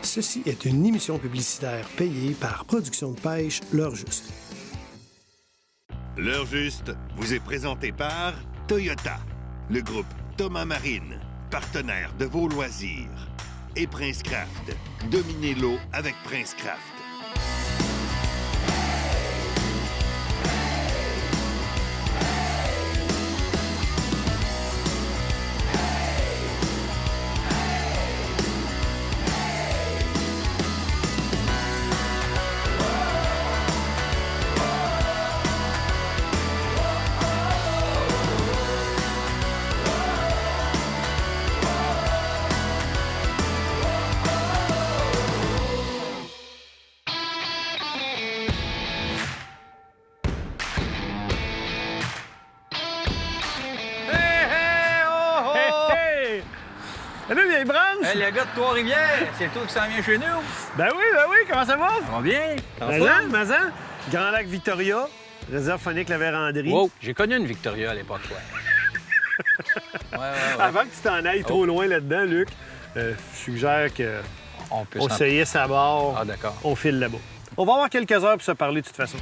Ceci est une émission publicitaire payée par Production de pêche L'Heure Juste. L'Heure Juste vous est présenté par Toyota, le groupe Thomas Marine, partenaire de vos loisirs, et Prince Craft. Dominez l'eau avec Prince Craft. Salut, vieille branche! Hey, le gars de Trois-Rivières, c'est toi qui s'en vient chez nous? Ben oui, comment ça va? Ça va bien? Mazan, Grand Lac Victoria, réserve phonique La Vérandrie. Wow, j'ai connu une Victoria à l'époque, ouais. Ouais. Avant que tu t'en ailles trop loin là-dedans, Luc, je suggère On peut qu'on se hisse à bord, Ah, d'accord. on file là-bas. On va avoir quelques heures pour se parler de toute façon.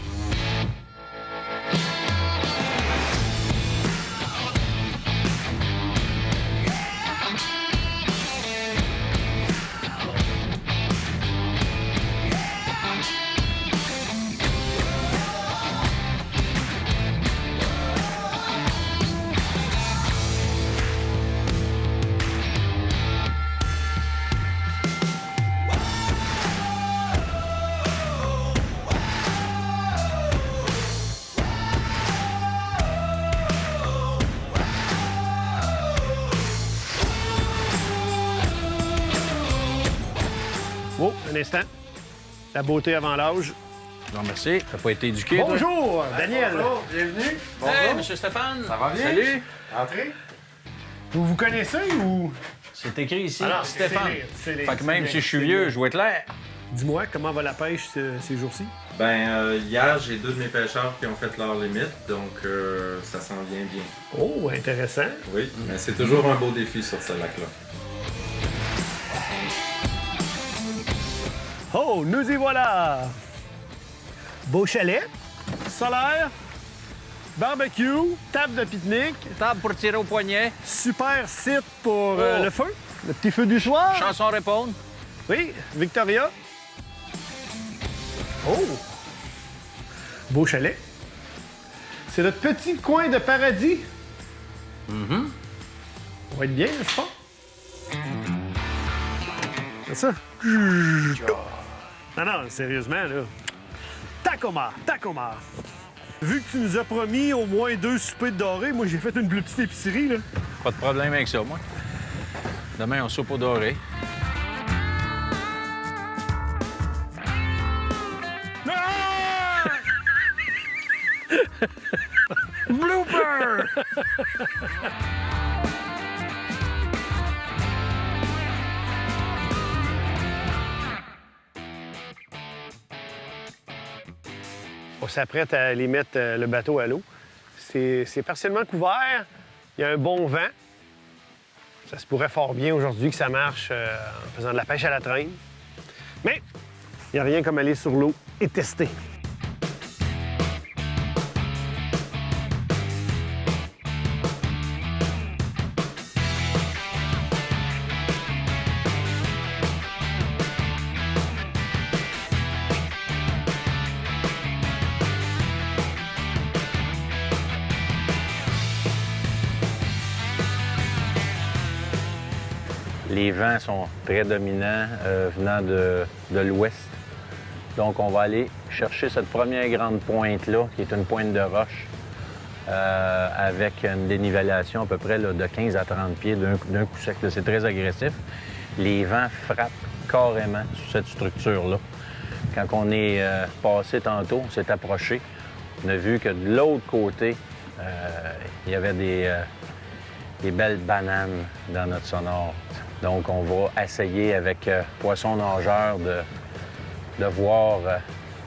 Oh, un instant. La beauté avant l'âge. Non, merci. T'as pas été éduqué, toi? Bonjour, Daniel. Bonjour, bienvenue. Hey, monsieur Stéphane. Ça va bien? Salut. Entrez. Vous connaissez ou... C'est écrit ici, Alors, Stéphane. c'est les- Fait que même c'est si je suis les- vieux, je vais être l'air. Dis-moi, comment va la pêche ces jours-ci? Hier, j'ai deux de mes pêcheurs qui ont fait leur limite, donc ça s'en vient bien. Oh, intéressant. Oui, mais c'est toujours un beau défi sur ce lac-là. Oh, nous y voilà! Beau chalet, solaire, barbecue, table de pique-nique, Table pour tirer au poignet. super site pour Oh. le feu, le petit feu du soir. Chanson répondre. Oui, Victoria. Oh! Beau chalet. C'est notre petit coin de paradis. On va être bien, n'est-ce pas? C'est ça? Non, sérieusement, là. Tacoma. Vu que tu nous as promis au moins 2 soupers de doré, moi, j'ai fait une plus petite épicerie, là. Pas de problème avec ça, moi. Demain, on soupe au doré. Ah! Blooper! On s'apprête à aller mettre le bateau à l'eau. C'est partiellement couvert. Il y a un bon vent. Ça se pourrait fort bien aujourd'hui que ça marche en faisant de la pêche à la traîne. Mais il n'y a rien comme aller sur l'eau et tester. Les vents sont très dominants venant de l'ouest. Donc, on va aller chercher cette première grande pointe-là, qui est une pointe de roche, avec une dénivellation à peu près là, de 15 à 30 pieds d'un coup sec. C'est très agressif. Les vents frappent carrément sur cette structure-là. Quand on est passé tantôt, on s'est approché, on a vu que de l'autre côté, il y avait des belles bananes dans notre sonore. Donc, on va essayer avec Poisson Nageur de voir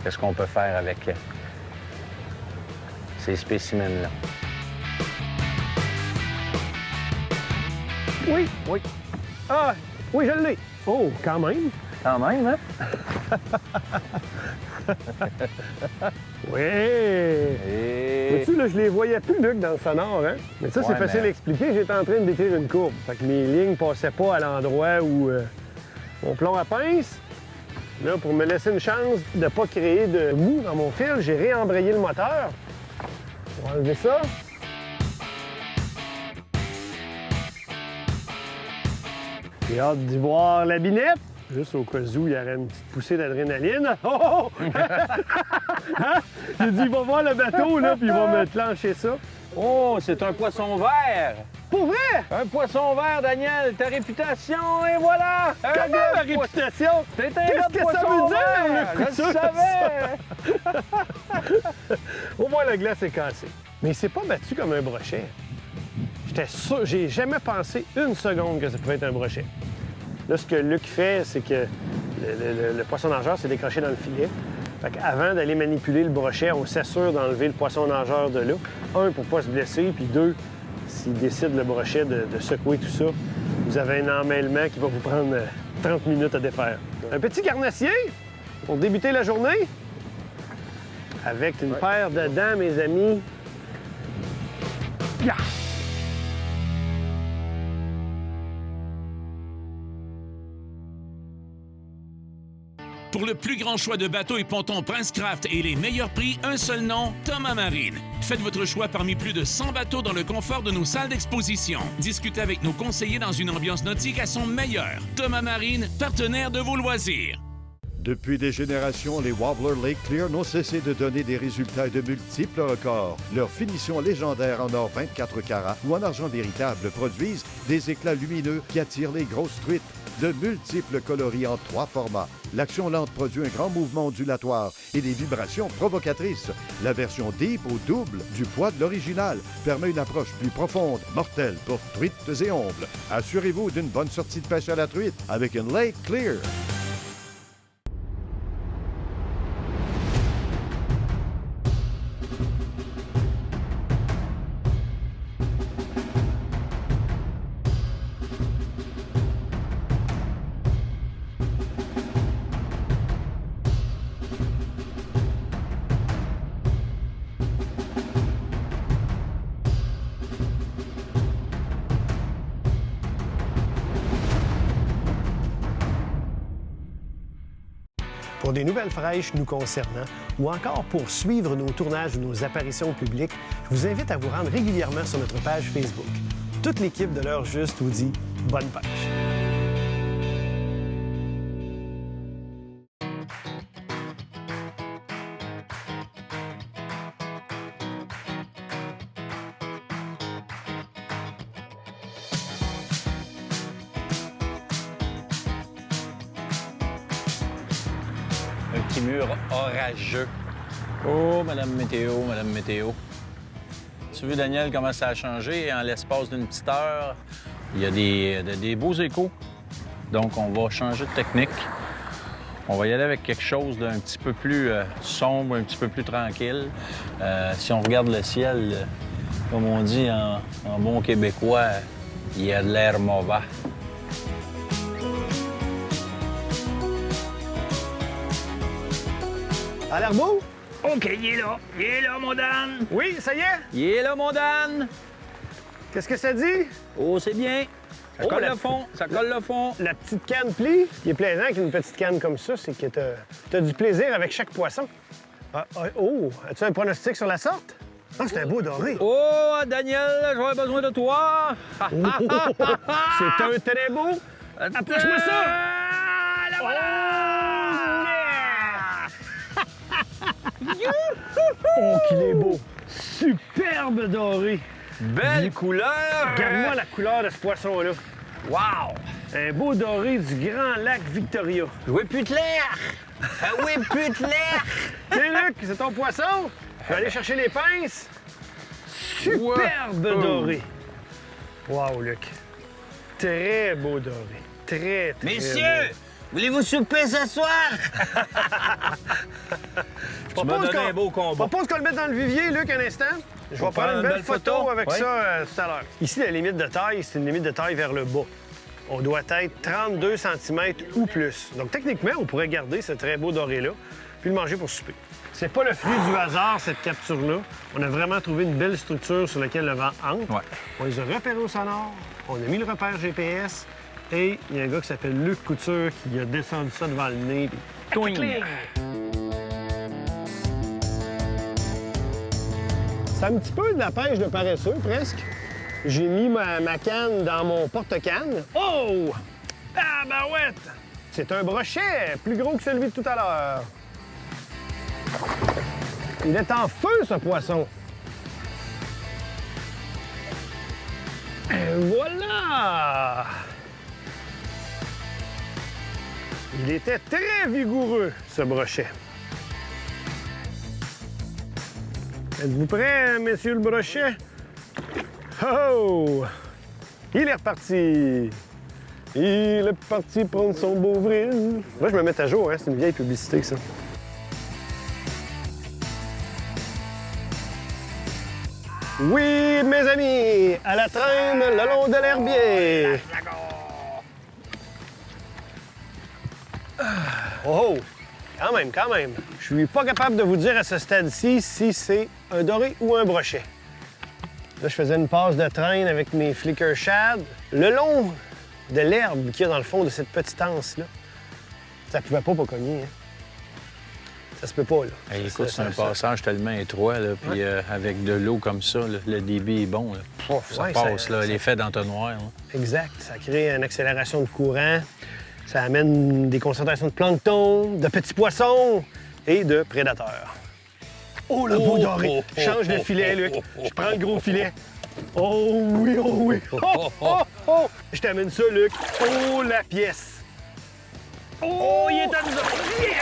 qu'est-ce qu'on peut faire avec ces spécimens-là. Oui. Ah, oui, je l'ai. Oh, quand même. Quand même, hein? Oui! Et... Vois-tu, là, je les voyais plus, Luc, dans le sonore, hein? Mais ça, c'est Ouais, facile mais- à expliquer. J'étais en train de décrire une courbe. Fait que mes lignes passaient pas à l'endroit où mon plomb à pince. Là, pour me laisser une chance de ne pas créer de mou dans mon fil, j'ai réembrayé le moteur. On va enlever ça. J'ai hâte d'y voir la binette. Juste au cas où il y aurait une petite poussée d'adrénaline. Oh! Hein? J'ai dit, il va voir le bateau, là, puis il va me clencher ça. Oh, c'est un poisson vert! Pour vrai? Un poisson vert, Daniel! Ta réputation, et voilà! Comment ma réputation? T'es un Qu'est-ce gars de que ça poisson veut dire, vert! le Je coup le de ça? savais! Au moins, la glace est cassée. Mais il s'est pas battu comme un brochet. J'étais sûr, j'ai jamais pensé une seconde que ça pouvait être un brochet. Là, ce que Luc fait, c'est que le poisson nageur s'est décroché dans le filet. Fait qu'avant d'aller manipuler le brochet, on s'assure d'enlever le poisson nageur de là. Un, pour pas se blesser, puis deux, s'il décide le brochet de secouer tout ça, vous avez un emmêlement qui va vous prendre 30 minutes à défaire. Un petit carnassier pour débuter la journée avec une paire de dents, mes amis. Ya! Pour le plus grand choix de bateaux et pontons Princecraft et les meilleurs prix, un seul nom, Thomas Marine. Faites votre choix parmi plus de 100 bateaux dans le confort de nos salles d'exposition. Discutez avec nos conseillers dans une ambiance nautique à son meilleur. Thomas Marine, partenaire de vos loisirs. Depuis des générations, les Wobbler Lake Clear n'ont cessé de donner des résultats et de multiples records. Leurs finitions légendaires en or 24 carats ou en argent véritable produisent des éclats lumineux qui attirent les grosses truites. De multiples coloris en 3 formats. L'action lente produit un grand mouvement ondulatoire et des vibrations provocatrices. La version Deep au double du poids de l'original permet une approche plus profonde, mortelle pour truites et ombles. Assurez-vous d'une bonne sortie de pêche à la truite avec une Lake Clear. Pour des nouvelles fraîches nous concernant ou encore pour suivre nos tournages ou nos apparitions publiques, je vous invite à vous rendre régulièrement sur notre page Facebook. Toute l'équipe de l'heure juste vous dit bonne pêche. Un petit mur orageux. Oh, Madame Météo, Madame Météo. Tu vois, Daniel, comment ça a changé en l'espace d'une petite heure? Il y a des beaux échos. Donc, on va changer de technique. On va y aller avec quelque chose d'un petit peu plus sombre, un petit peu plus tranquille. Si on regarde le ciel, comme on dit en bon québécois, il y a de l'air mauvais. À l'air beau? OK, il est là, mon Dan. Oui, ça y est? Il est là, mon Dan! Qu'est-ce que ça dit? Oh, c'est bien! Ça Oh, colle le fond! Ça colle le fond! La petite canne plie. Ce qui est plaisant avec une petite canne comme ça, c'est que t'as du plaisir avec chaque poisson. Oh, as-tu un pronostic sur la sorte? Ah, c'est un beau doré. Oh, Daniel, j'aurais besoin de toi! C'est un très beau. Approche-moi ça! Ah, la voilà! Oh, qu'il est beau. Superbe doré. Belle couleur! Regarde-moi la couleur de ce poisson-là. Wow! Un beau doré du Grand Lac Victoria. Oui, plus de l'air! Oui, plus de l'air! Tiens, Luc, c'est ton poisson. Je vais aller chercher les pinces. Superbe doré. Wow, Luc. Très beau doré. Très, très Messieurs, voulez-vous souper ce soir? beau. Tu m'as donné un beau combat. Propose qu'on le mette dans le vivier, Luc, un instant. Je vais prendre une belle photo avec Oui. ça tout à l'heure. Ici, la limite de taille, c'est une limite de taille vers le bas. on doit être 32 cm ou plus. Donc, techniquement, on pourrait garder ce très beau doré-là puis le manger pour souper. C'est pas le fruit du hasard, cette capture-là. On a vraiment trouvé une belle structure sur laquelle le vent entre. Ouais. On les a repérés au sonore, on a mis le repère GPS et il y a un gars qui s'appelle Luc Couture qui a descendu ça devant le nez. Puis... Toing! C'est un petit peu de la pêche de paresseux, presque. J'ai mis ma canne dans mon porte-canne. Oh! Ah, ben ouais! C'est un brochet, plus gros que celui de tout à l'heure. Il est en feu, ce poisson. Et voilà! Il était très vigoureux, ce brochet. Êtes-vous prêts, messieurs le brochet? Oh! Il est reparti! Il est parti prendre son beau vril. Moi, je me mets à jour, hein? C'est une vieille publicité, ça. Oui, mes amis, à la traîne, le long de l'herbier. Oh, quand même, quand même. Je suis pas capable de vous dire à ce stade-ci si c'est un doré ou un brochet. Là, je faisais une passe de traîne avec mes flicker shad. Le long de l'herbe qu'il y a dans le fond de cette petite anse-là, ça pouvait pas cogner, hein? Ça se peut pas, là. Hey, écoute, c'est un passage tellement étroit, là, puis avec de l'eau comme ça, là, le débit est bon. Là. Ça passe, là, l'effet d'entonnoir. Exact. Ça crée une accélération de courant. Ça amène des concentrations de plancton, de petits poissons et de prédateurs. Oh, le beau doré! Change le filet, Luc. Je prends le gros filet. Oh oui, oh oui! Oh, oh, oh! Je t'amène ça, Luc. Oh, la pièce! Oh, il est à nous autres! Yeah!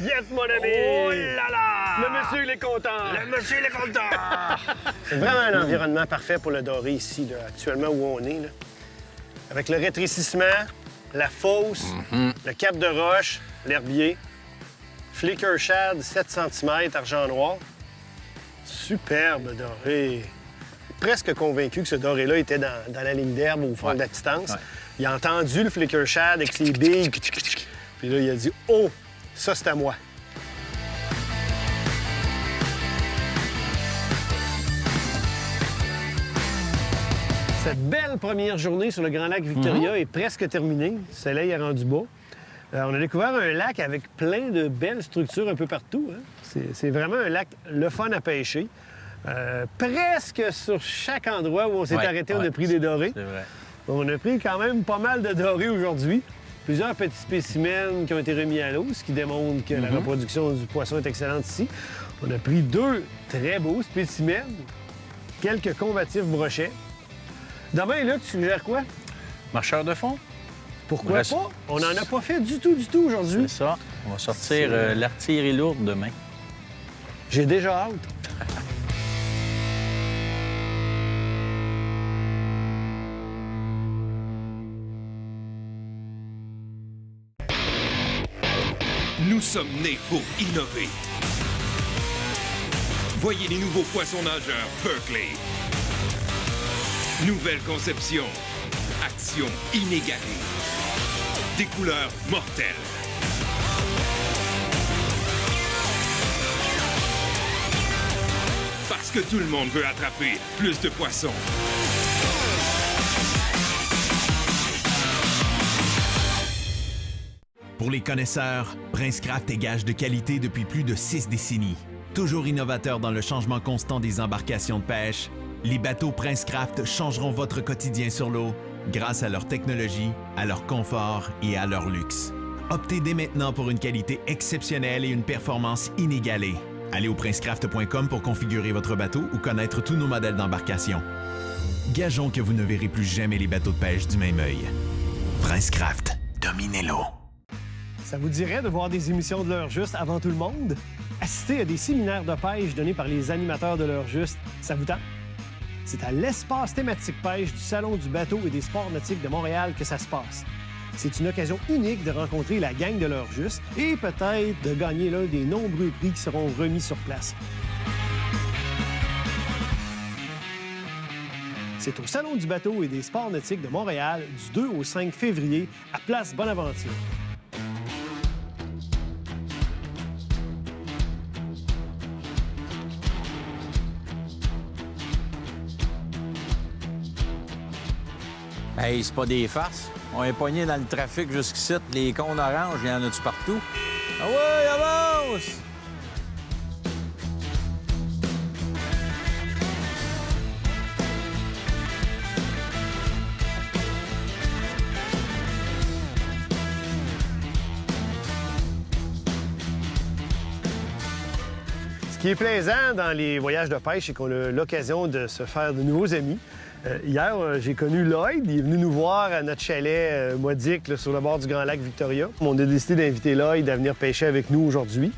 Yes, mon ami! Oh là là! Le monsieur, il est content! Le monsieur, il est content! C'est vraiment un environnement parfait pour le doré ici, là, actuellement où on est. Là. Avec le rétrécissement, la fosse, le cap de roche, l'herbier, flicker shad, 7 cm, argent noir. Superbe doré. Presque convaincu que ce doré-là était dans la ligne d'herbe au fond de la distance. Ouais. Il a entendu le flicker shad avec ses billes. Puis là, il a dit « Oh, ça, c'est à moi. » Cette belle première journée sur le Grand Lac Victoria est presque terminée. Le soleil est rendu bas. On a découvert un lac avec plein de belles structures un peu partout. Hein? C'est vraiment un lac le fun à pêcher. Presque sur chaque endroit où on s'est arrêté, on a pris des dorés. C'est vrai. On a pris quand même pas mal de dorés aujourd'hui. Plusieurs petits spécimens qui ont été remis à l'eau, ce qui démontre que la reproduction du poisson est excellente ici. On a pris 2 très beaux spécimens, quelques combatifs brochets. Demain, Luc, tu suggères quoi? Marcheur de fond? Pourquoi pas? On n'en a pas fait du tout aujourd'hui. C'est ça. On va sortir l'artillerie lourde demain. J'ai déjà hâte. Nous sommes nés pour innover. Voyez les nouveaux poissons nageurs Berkeley. Nouvelle conception. Action inégalée. Des couleurs mortelles. Parce que tout le monde veut attraper plus de poissons. Pour les connaisseurs, Princecraft est gage de qualité depuis plus de 6 décennies. Toujours innovateur dans le changement constant des embarcations de pêche, les bateaux Princecraft changeront votre quotidien sur l'eau grâce à leur technologie, à leur confort et à leur luxe. Optez dès maintenant pour une qualité exceptionnelle et une performance inégalée. Allez au princecraft.com pour configurer votre bateau ou connaître tous nos modèles d'embarcation. Gageons que vous ne verrez plus jamais les bateaux de pêche du même œil. Princecraft, dominez l'eau. Ça vous dirait de voir des émissions de l'heure juste avant tout le monde? Assister à des séminaires de pêche donnés par les animateurs de l'heure juste, ça vous tente? C'est à l'espace thématique pêche du Salon du bateau et des sports nautiques de Montréal que ça se passe. C'est une occasion unique de rencontrer la gang de l'heure juste et peut-être de gagner l'un des nombreux prix qui seront remis sur place. C'est au Salon du bateau et des sports nautiques de Montréal du 2 au 5 février à Place Bonaventure. Hey, c'est pas des farces. On est pogné dans le trafic jusqu'ici. Les cônes oranges, il y en a-tu partout? Ah ouais, avance! Ce qui est plaisant dans les voyages de pêche, c'est qu'on a l'occasion de se faire de nouveaux amis. Hier, j'ai connu Lloyd. Il est venu nous voir à notre chalet modique là, sur le bord du Grand Lac Victoria. On a décidé d'inviter Lloyd à venir pêcher avec nous aujourd'hui.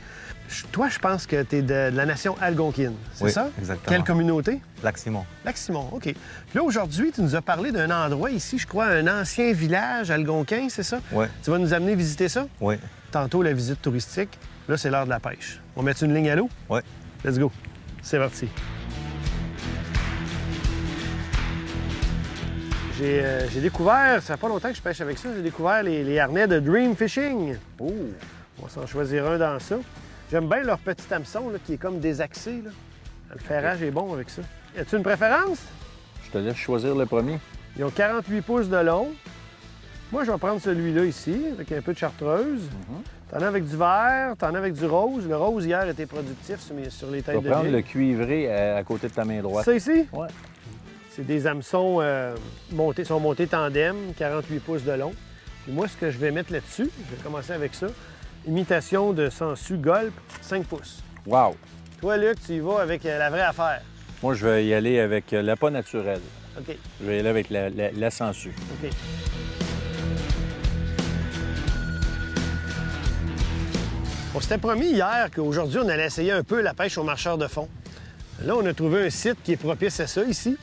Toi, je pense que tu es de la nation algonquine, c'est Oui, ça? exactement. Quelle communauté? Lac-Simon. Lac-Simon, OK. Puis là, aujourd'hui, tu nous as parlé d'un endroit ici, je crois, un ancien village algonquin, c'est ça? Oui. Tu vas nous amener visiter ça? Oui. Tantôt, la visite touristique. Là, c'est l'heure de la pêche. On met une ligne à l'eau? Oui. Let's go. C'est parti. J'ai découvert, ça fait pas longtemps que je pêche avec ça, j'ai découvert les harnais de Dream Fishing. Oh! On va s'en choisir un dans ça. J'aime bien leur petit hameçon là, qui est comme désaxé. Là. Le ferrage est bon avec ça. As-tu une préférence? Je te laisse choisir le premier. Ils ont 48 pouces de long. Moi, je vais prendre celui-là ici, avec un peu de chartreuse. T'en as avec du vert, t'en as avec du rose. Le rose, hier, était productif sur les têtes de Tu vas prendre jig. le cuivré à côté de ta main droite. Ça ici? Ouais. C'est des hameçons montés tandem, 48 pouces de long. Puis moi, ce que je vais mettre là-dessus, je vais commencer avec ça. Imitation de sangsue Gulp, 5 pouces. Wow! Toi, Luc, tu y vas avec la vraie affaire. Moi, je vais y aller avec l'appât naturel. OK. Je vais y aller avec la sangsue. OK. On s'était promis hier qu'aujourd'hui, on allait essayer un peu la pêche aux marcheurs de fond. Là, on a trouvé un site qui est propice à ça ici.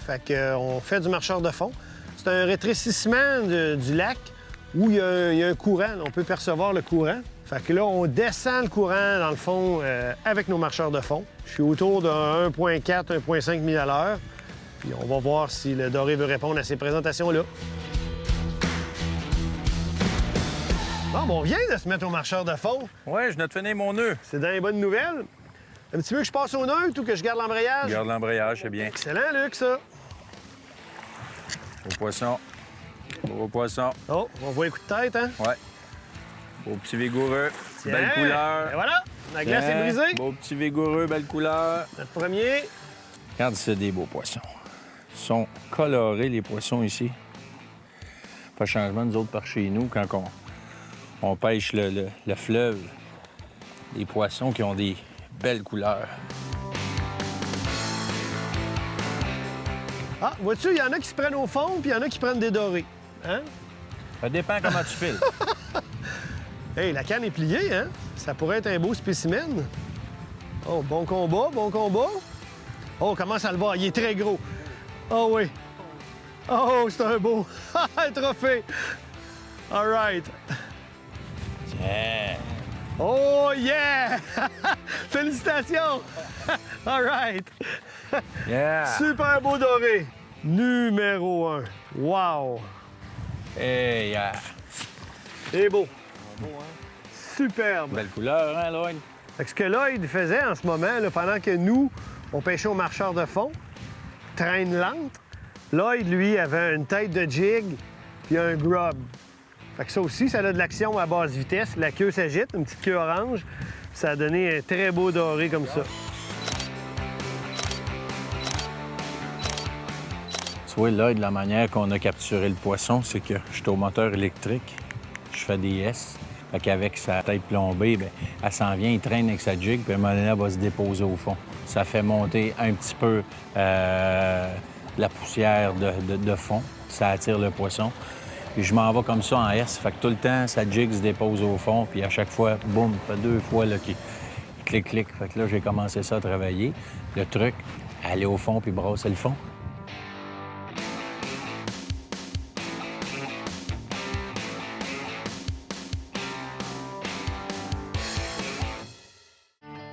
Fait qu'on fait du marcheur de fond. C'est un rétrécissement du lac où il y a un courant. On peut percevoir le courant. Fait que là, on descend le courant, dans le fond, avec nos marcheurs de fond. Je suis autour de 1,4, 1,5 milles à l'heure. Puis on va voir si le doré veut répondre à ces présentations-là. Bon, on vient de se mettre au marcheur de fond. Ouais, je viens de finir mon nœud. C'est dans les bonnes nouvelles. Un petit peu que je passe au neutre ou que je garde l'embrayage? Garde l'embrayage, c'est bien. Excellent, Luc, ça. Au poisson. Au poisson. Oh, on voit les coups de tête, hein? Ouais. Beau petit vigoureux. Tiens. Belle couleur. Et voilà, la glace Tiens. est brisée. Beau petit vigoureux, belle couleur. Notre premier. Regarde, c'est des beaux poissons. Ils sont colorés, les poissons ici. Pas de changement, nous autres, par chez nous, quand on pêche le fleuve. Des poissons qui ont des belles couleurs. Ah, vois-tu, il y en a qui se prennent au fond, puis il y en a qui prennent des dorés. Hein? Ça dépend comment tu files. Hey, la canne est pliée, hein? Ça pourrait être un beau spécimen. Oh, bon combat, bon combat. Oh, comment ça le va? Il est très gros. Oh oui. Oh, c'est un beau. Un trophée. All right. Tiens. Oh yeah! Félicitations! All right! Yeah! Super beau doré. Numéro 1. Wow! Hey, yeah. C'est beau. Superbe. Belle couleur, hein, Lloyd? Fait que ce que Lloyd faisait en ce moment, là, pendant que nous, on pêchait au marcheur de fond, traîne lente, Lloyd, lui, avait une tête de jig puis un grub. Fait que ça aussi, ça a de l'action à basse vitesse. La queue s'agite, une petite queue orange. Ça a donné un très beau doré comme ça. Tu vois, là, de la manière qu'on a capturé le poisson, c'est que je suis au moteur électrique. Je fais des S. Fait qu'avec sa tête plombée, bien, elle s'en vient, il traîne avec sa jig, puis à un moment donné, elle va se déposer au fond. Ça fait monter un petit peu la poussière de fond. Ça attire le poisson. Puis je m'en vais comme ça en S. Fait que tout le temps, sa jig se dépose au fond. Puis à chaque fois, boum, ça fait 2 fois qu'il clic. Fait que là, j'ai commencé ça à travailler. Le truc, aller au fond puis brasser le fond.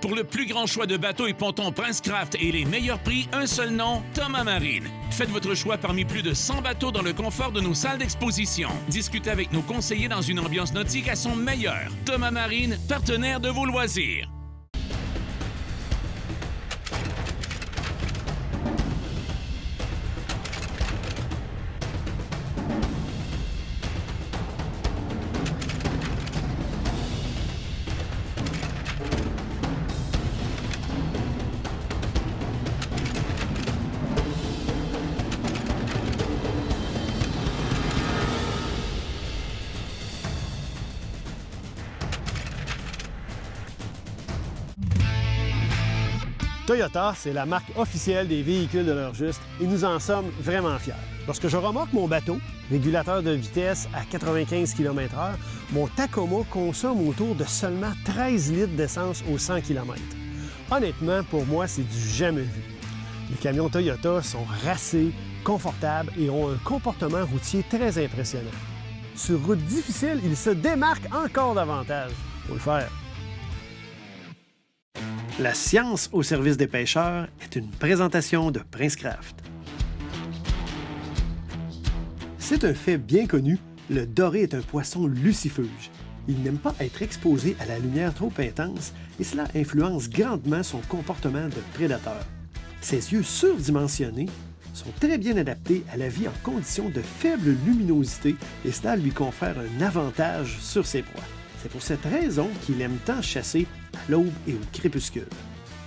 Pour le plus grand choix de bateaux et pontons Princecraft et les meilleurs prix, un seul nom, Thomas Marine. Faites votre choix parmi plus de 100 bateaux dans le confort de nos salles d'exposition. Discutez avec nos conseillers dans une ambiance nautique à son meilleur. Thomas Marine, partenaire de vos loisirs. Toyota, c'est la marque officielle des véhicules de l'heure juste et nous en sommes vraiment fiers. Lorsque je remorque mon bateau, régulateur de vitesse à 95 km/h, mon Tacoma consomme autour de seulement 13 litres d'essence au 100 km. Honnêtement, pour moi, c'est du jamais vu. Les camions Toyota sont racés, confortables et ont un comportement routier très impressionnant. Sur route difficile, ils se démarquent encore davantage. Faut le faire. La science au service des pêcheurs est une présentation de Princecraft. C'est un fait bien connu, le doré est un poisson lucifuge. Il n'aime pas être exposé à la lumière trop intense et cela influence grandement son comportement de prédateur. Ses yeux surdimensionnés sont très bien adaptés à la vie en conditions de faible luminosité et cela lui confère un avantage sur ses proies. C'est pour cette raison qu'il aime tant chasser à l'aube et au crépuscule.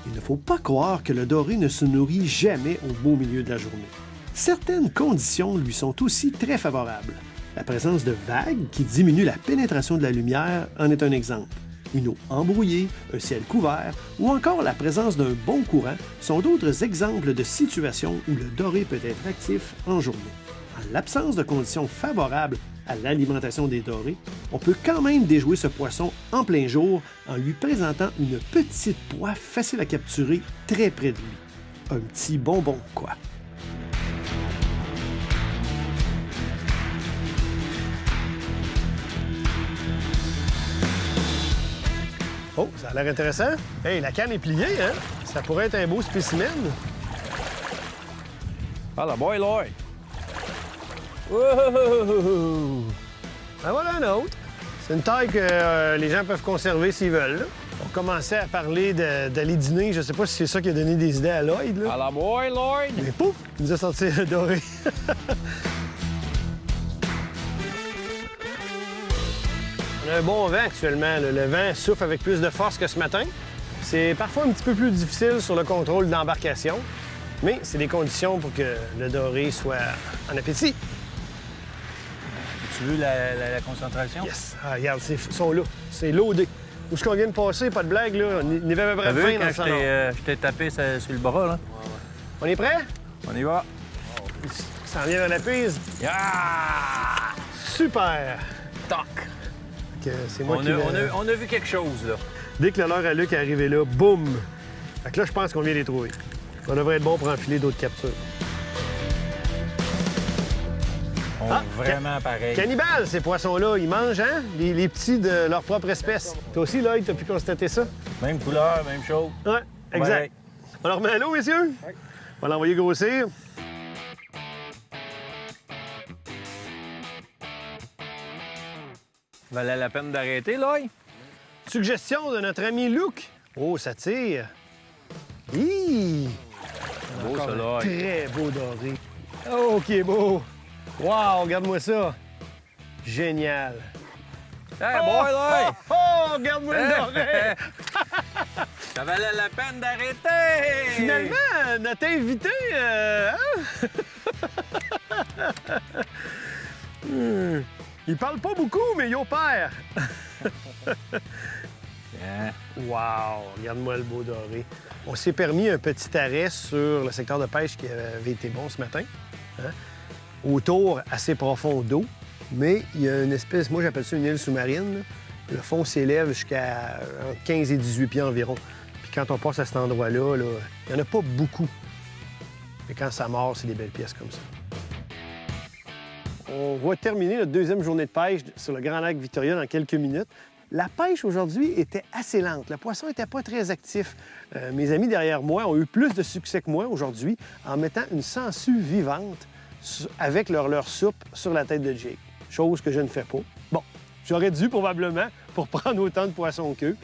Il ne faut pas croire que le doré ne se nourrit jamais au beau milieu de la journée. Certaines conditions lui sont aussi très favorables. La présence de vagues qui diminuent la pénétration de la lumière en est un exemple. Une eau embrouillée, un ciel couvert ou encore la présence d'un bon courant sont d'autres exemples de situations où le doré peut être actif en journée. En l'absence de conditions favorables à l'alimentation des dorés, on peut quand même déjouer ce poisson en plein jour en lui présentant une petite proie facile à capturer très près de lui. Un petit bonbon, quoi. Oh, ça a l'air intéressant. Hey, la canne est pliée, hein? Ça pourrait être un beau spécimen. Ah, la boy, Lloyd! Wow! Ben voilà un autre. C'est une taille que les gens peuvent conserver s'ils veulent. Là. On commençait à parler d'aller dîner. Je sais pas si c'est ça qui a donné des idées à Lloyd. Là. À la boy, Lloyd! Mais pouf! Il nous a sorti un doré. On a un bon vent actuellement. Là. Le vent souffle avec plus de force que ce matin. C'est parfois un petit peu plus difficile sur le contrôle d'embarcation, mais c'est des conditions pour que le doré soit en appétit. Tu veux la concentration? Yes! Ah, regarde, ils sont là. C'est loadé. Où est-ce qu'on vient de passer? Pas de blague, là. On y avait à peu près 20 dans le salon. Je t'ai tapé sur le bras, là. On est prêt? On y va. Ça en vient dans la prise. Yeah! Super! Toc! C'est moi on a vu quelque chose, là. Dès que le leurre à Luc est arrivé là, boum! Fait que là, je pense qu'on vient les trouver. On devrait être bon pour enfiler d'autres captures. Vraiment pareil. Cannibales, ces poissons-là. Ils mangent, hein? Les petits de leur propre espèce. Toi aussi, Lloyd, t'as pu constater ça? Même couleur, même chose. Ouais, exact. Ouais. On leur remet à l'eau, messieurs? Oui. On va l'envoyer grossir. Valait la peine d'arrêter, Lloyd? Suggestion de notre ami Luc. Oh, ça tire. Hi! Beau, ça, Lloyd. Très beau doré. Oh, qui est beau! Wow, regarde-moi ça! Génial! Hey, boy, Lloyd! Oh, regarde-moi le doré! Ça valait la peine d'arrêter! Finalement, notre invité, il parle pas beaucoup, mais il opère! Yeah. Wow! Regarde-moi le beau doré. On s'est permis un petit arrêt sur le secteur de pêche qui avait été bon ce matin. Hein? Autour assez profond d'eau, mais il y a une espèce, moi j'appelle ça une île sous-marine. Là. Le fond s'élève jusqu'à 15 et 18 pieds environ. Puis quand on passe à cet endroit-là, là, il n'y en a pas beaucoup. Mais quand ça mord, c'est des belles pièces comme ça. On va terminer notre deuxième journée de pêche sur le Grand Lac Victoria dans quelques minutes. La pêche aujourd'hui était assez lente. Le poisson n'était pas très actif. Mes amis derrière moi ont eu plus de succès que moi aujourd'hui en mettant une sangsue vivante avec leur leurre soupe sur la tête de Jake. Chose que je ne fais pas. Bon, j'aurais dû probablement pour prendre autant de poissons qu'eux.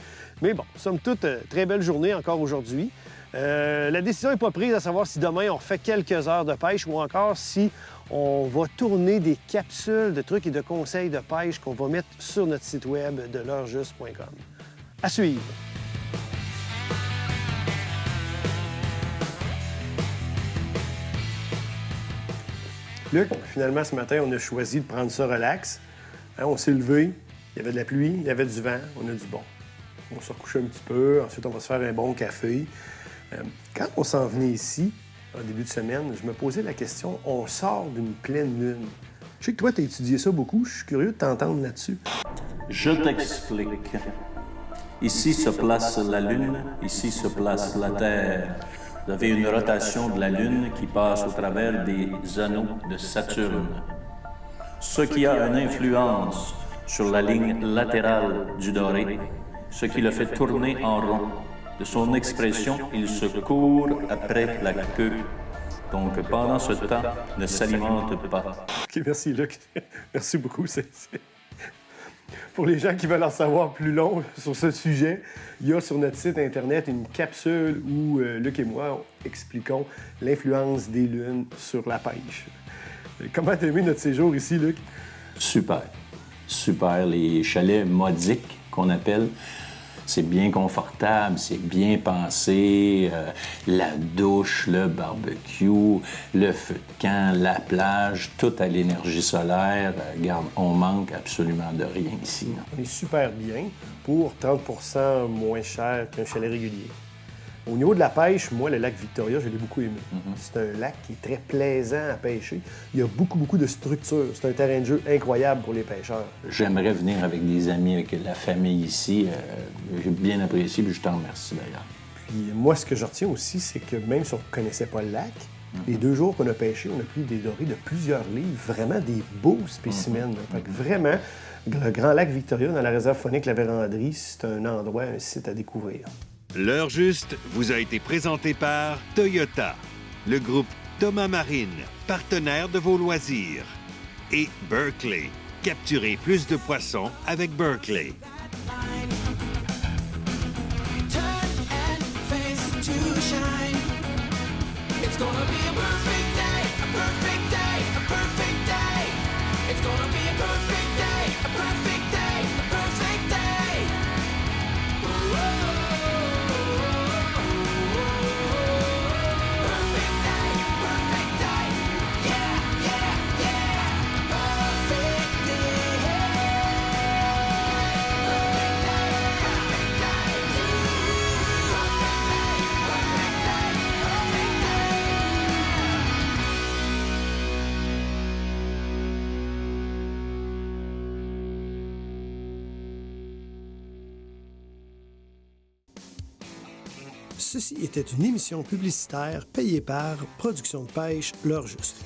Mais bon, somme toute, très belle journée encore aujourd'hui. La décision n'est pas prise à savoir si demain on refait quelques heures de pêche ou encore si on va tourner des capsules de trucs et de conseils de pêche qu'on va mettre sur notre site web de l'heurejust.com. À suivre! Luc, finalement, ce matin, on a choisi de prendre ça relax. Hein, on s'est levé, il y avait de la pluie, il y avait du vent, on a dit bon. On s'est recouché un petit peu, ensuite on va se faire un bon café. Quand on s'en venait ici, en début de semaine, je me posais la question, on sort d'une pleine lune. Je sais que toi, tu as étudié ça beaucoup, je suis curieux de t'entendre là-dessus. Je t'explique. Ici se place la Lune, ici se place la Terre. Vous avez une rotation de la Lune qui passe au travers des anneaux de Saturne. Ce qui a une influence sur la ligne latérale du doré, ce qui le fait tourner en rond. De son expression, il se court après la queue. Donc, pendant ce temps, ne s'alimente pas. OK, merci, Luc. Merci beaucoup. Pour les gens qui veulent en savoir plus long sur ce sujet, il y a sur notre site Internet une capsule où Luc et moi expliquons l'influence des lunes sur la pêche. Comment t'as aimé notre séjour ici, Luc? Super. Super. Les chalets modiques qu'on appelle. C'est bien confortable, c'est bien pensé, la douche, le barbecue, le feu de camp, la plage, tout à l'énergie solaire. Regarde, on manque absolument de rien ici. Non? On est super bien pour 30 % moins cher qu'un chalet régulier. Au niveau de la pêche, moi, le lac Victoria, je l'ai beaucoup aimé. C'est un lac qui est très plaisant à pêcher. Il y a beaucoup de structures. C'est un terrain de jeu incroyable pour les pêcheurs. J'aimerais venir avec des amis, avec la famille ici. J'ai bien apprécié, puis je t'en remercie d'ailleurs. Puis moi, ce que je retiens aussi, c'est que même si on ne connaissait pas le lac, les 2 jours qu'on a pêché, on a pris des dorés de plusieurs livres, vraiment des beaux spécimens. Fait que vraiment, le Grand Lac Victoria, dans la réserve faunique La Vérandrie, c'est un endroit, un site à découvrir. L'heure juste vous a été présenté par Toyota, le groupe Thomas Marine, partenaire de vos loisirs, et Berkeley. Capturez plus de poissons avec Berkeley. Ceci était une émission publicitaire payée par Production de pêche L'heure juste.